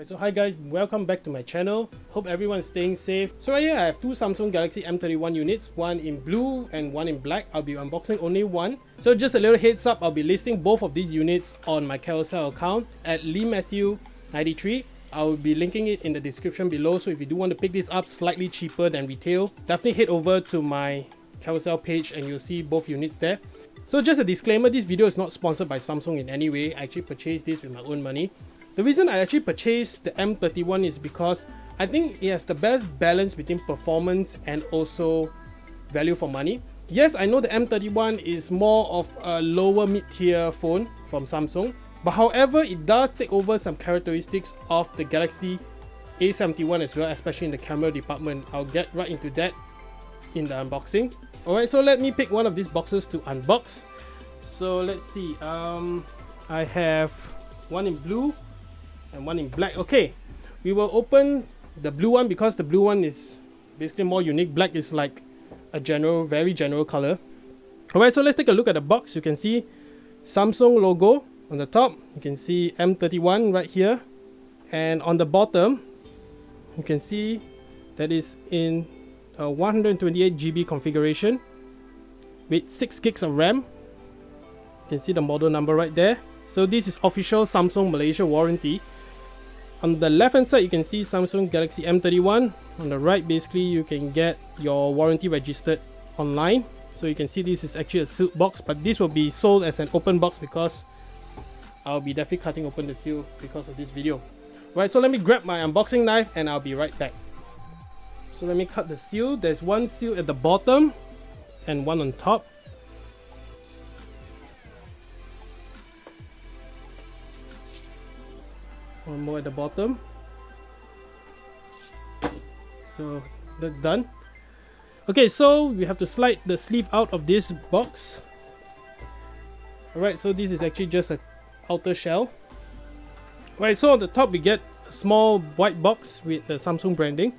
So hi guys, welcome back to my channel. Hope everyone's staying safe. So right here I have two Samsung Galaxy M31 units, one in blue and one in black. I'll be unboxing only one. So just a little heads up, I'll be listing both of these units on my Carousell account at LeeMatthew93. I'll be linking it in the description below, so if you do want to pick this up slightly cheaper than retail, definitely head over to my Carousell page and you'll see both units there. So just a disclaimer, this video is not sponsored by Samsung in any way. I actually purchased this with my own money. The reason I actually purchased the M31 is because I think it has the best balance between performance and also value for money. Yes, I know the M31 is more of a lower mid-tier phone from Samsung, but however, it does take over some characteristics of the Galaxy A71 as well, especially in the camera department. I'll get right into that in the unboxing. Alright, so let me pick one of these boxes to unbox. So let's see, I have one in blue and one in black. Okay, we will open the blue one because the blue one is basically more unique. Black is like a general, very general color. Alright, so let's take a look at the box. You can see Samsung logo on the top. You can see M31 right here. And on the bottom, you can see that is in a 128 GB configuration with 6 gigs of RAM. You can see the model number right there. So this is official Samsung Malaysia warranty. On the left hand side, you can see Samsung Galaxy M31. On the right, basically, you can get your warranty registered online. So you can see this is actually a sealed box, but this will be sold as an open box because I'll be definitely cutting open the seal because of this video. Right, so let me grab my unboxing knife and I'll be right back. So let me cut the seal. There's one seal at the bottom and one on top. One more at the bottom. So that's done. Okay, so we have to slide the sleeve out of this box. Alright, so this is actually just an outer shell. Right, so on the top we get a small white box with the Samsung branding.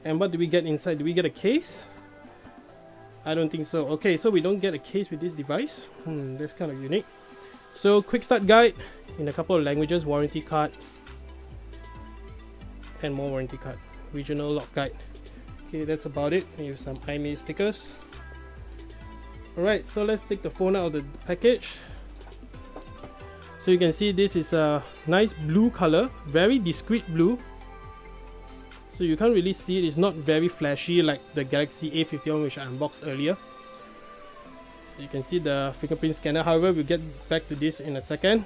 And what do we get inside? Do we get a case? I don't think so. Okay, so we don't get a case with this device. That's kind of unique. So quick start guide in a couple of languages, warranty card, and more warranty card, regional lock guide. Okay, that's about it. Use some IMEI stickers. Alright, so let's take the phone out of the package. So you can see this is a nice blue color, very discreet blue. So you can't really see it. It's not very flashy like the Galaxy A51 which I unboxed earlier. You can see the fingerprint scanner. However, we'll get back to this in a second.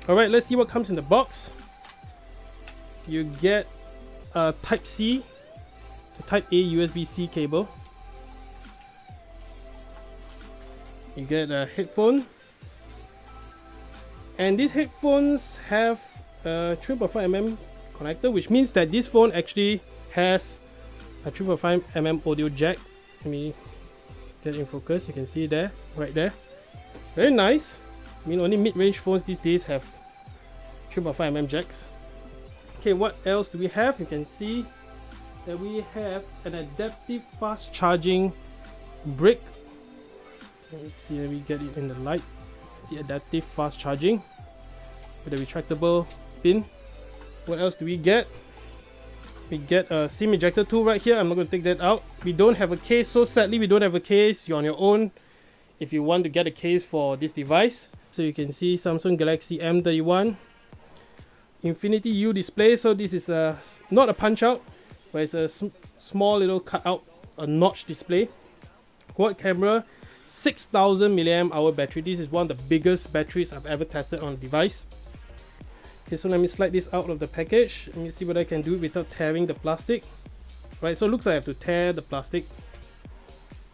Alright, let's see what comes in the box. You get a Type-C to Type-A USB-C cable. You get a headphone. And these headphones have a 3.5mm connector, which means that this phone actually has a 3.5mm audio jack. Let me get in focus. You can see there, right there. Very nice. I mean, only mid-range phones these days have 3.5mm jacks. Okay, what else do we have? You can see that we have an adaptive fast charging brick. Let's see, let me get it in the light. See, adaptive fast charging with a retractable pin. What else do we get? We get a SIM ejector tool right here. I'm not going to take that out. We don't have a case, so sadly we don't have a case. You're on your own if you want to get a case for this device. So you can see Samsung Galaxy M31 Infinity U display. So this is not a punch out, but it's a small little cutout, a notch display. Quad camera, 6000 mAh battery. This is one of the biggest batteries I've ever tested on a device. Okay, so let me slide this out of the package. Let me see what I can do without tearing the plastic. Right, so it looks like I have to tear the plastic,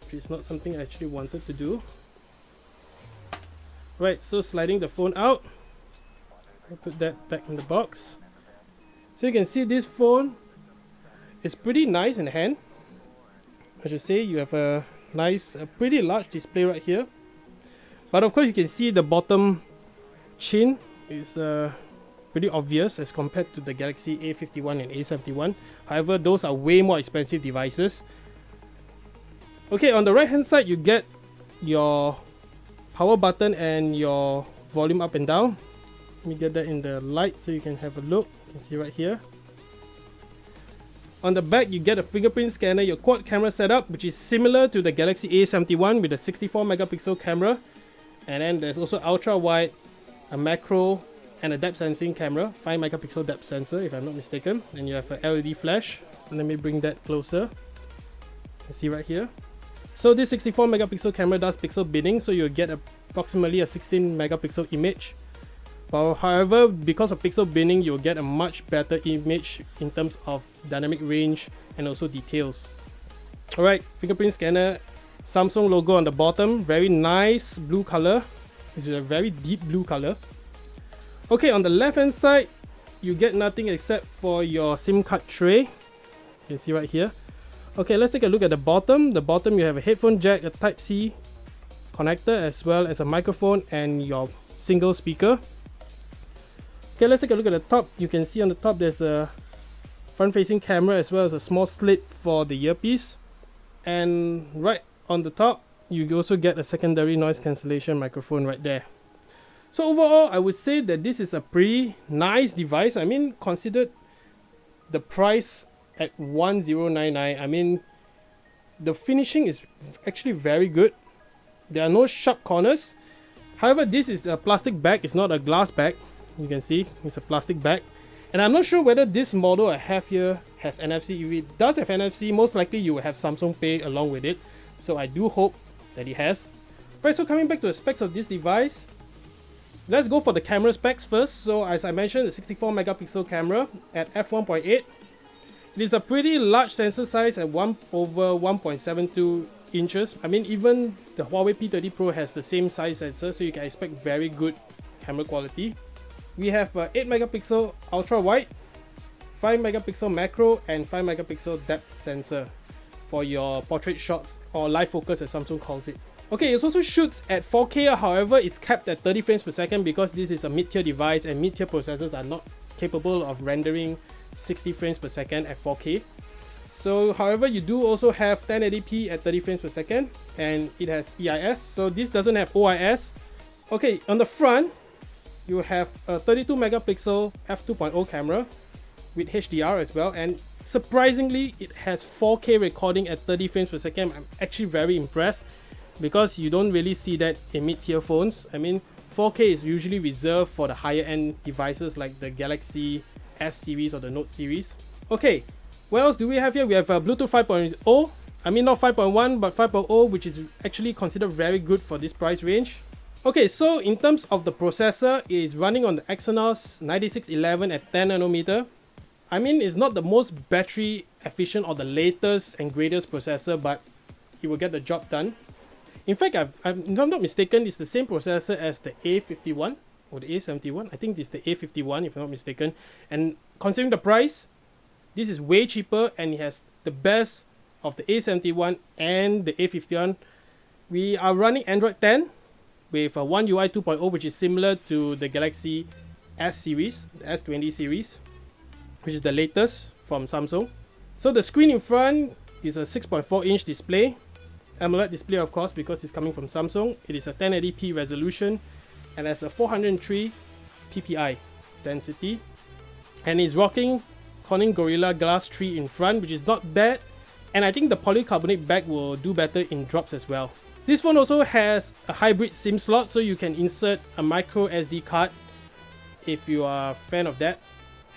which is not something I actually wanted to do. Right, so sliding the phone out. I put that back in the box. So you can see this phone is pretty nice in hand. I should say you have a nice, pretty large display right here. But of course you can see the bottom chin is pretty obvious as compared to the Galaxy A51 and A71. However, those are way more expensive devices. Okay, on the right hand side you get your power button and your volume up and down. Let me get that in the light so you can have a look. You can see right here. On the back, you get a fingerprint scanner, your quad camera setup, which is similar to the Galaxy A71 with a 64 megapixel camera. And then there's also ultra wide, a macro, and a depth sensing camera, 5 megapixel depth sensor if I'm not mistaken. And you have a LED flash. Let me bring that closer. You can see right here. So this 64 megapixel camera does pixel binning, so you'll get approximately a 16 megapixel image. But however, because of pixel binning, you'll get a much better image in terms of dynamic range and also details. Alright, fingerprint scanner, Samsung logo on the bottom, very nice blue color. It's a very deep blue color. Okay, on the left hand side, you get nothing except for your SIM card tray. You can see right here. Okay, let's take a look at the bottom. The bottom, you have a headphone jack, a Type-C connector, as well as a microphone and your single speaker. Okay, let's take a look at the top. You can see on the top there's a front-facing camera as well as a small slit for the earpiece. And right on the top, you also get a secondary noise cancellation microphone right there. So overall, I would say that this is a pretty nice device. I mean, considered the price at 1099, I mean, the finishing is actually very good. There are no sharp corners. However, this is a plastic bag, it's not a glass bag. You can see it's a plastic bag, and I'm not sure whether this model I have here has NFC. If it does have NFC, most likely you will have Samsung Pay along with it, so I do hope that it has. Right, so coming back to the specs of this device, let's go for the camera specs first. So as I mentioned, the 64 megapixel camera at f1.8. It is a pretty large sensor size at 1/1.72 inches. I mean, even the Huawei P30 Pro has the same size sensor, so you can expect very good camera quality. We have 8 megapixel ultra wide, 5 megapixel macro, and 5 megapixel depth sensor for your portrait shots or live focus as Samsung calls it. Okay, it also shoots at 4K, however it's capped at 30 frames per second because this is a mid-tier device and mid-tier processors are not capable of rendering 60 frames per second at 4K. So however, you do also have 1080p at 30 frames per second, and it has EIS, so this doesn't have OIS. Okay, on the front, you have a 32 megapixel f2.0 camera with HDR as well, and surprisingly it has 4K recording at 30 frames per second. I'm actually very impressed because you don't really see that in mid-tier phones. I mean, 4K is usually reserved for the higher end devices like the Galaxy S series or the Note series. Okay, what else do we have here? We have Bluetooth 5.0. I mean, not 5.1 but 5.0, which is actually considered very good for this price range. Okay, so in terms of the processor, it is running on the Exynos 9611 at 10 nanometer. I mean, it's not the most battery efficient or the latest and greatest processor, but it will get the job done. In fact, if I'm not mistaken, it's the same processor as the A51 or the A71. I think it's the A51 if I'm not mistaken. And considering the price, this is way cheaper and it has the best of the A71 and the A51. We are running Android 10 with a One UI 2.0, which is similar to the Galaxy S series, the S20 series, which is the latest from Samsung. So the screen in front is a 6.4 inch display, Amoled display of course because it's coming from Samsung. It is a 1080p resolution and has a 403 ppi density, and is rocking Corning Gorilla Glass 3 in front, which is not bad, and I think the polycarbonate back will do better in drops as well. This phone also has a hybrid SIM slot, so you can insert a micro SD card if you are a fan of that.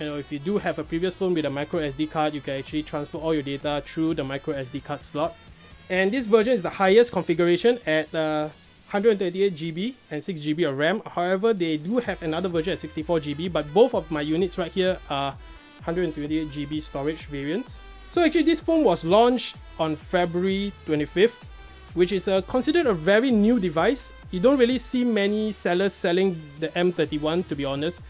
You know, if you do have a previous phone with a micro SD card, you can actually transfer all your data through the micro SD card slot. And this version is the highest configuration at 128 GB and 6 GB of RAM. However, they do have another version at 64 GB, but both of my units right here are 128 GB storage variants. So actually this phone was launched on February 25th, which is considered a very new device. You don't really see many sellers selling the M31, to be honest.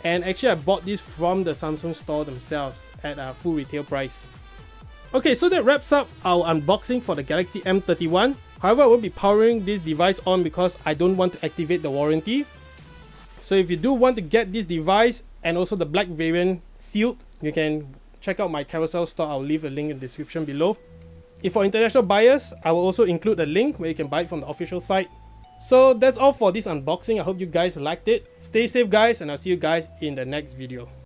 And actually I bought this from the Samsung store themselves at a full retail price. Okay, so that wraps up our unboxing for the Galaxy M31. However, I won't be powering this device on because I don't want to activate the warranty. So if you do want to get this device and also the black variant sealed, you can check out my Carousel store. I'll leave a link in the description below. If for international buyers, I will also include a link where you can buy it from the official site. So that's all for this unboxing. I hope you guys liked it. Stay safe guys, and I'll see you guys in the next video.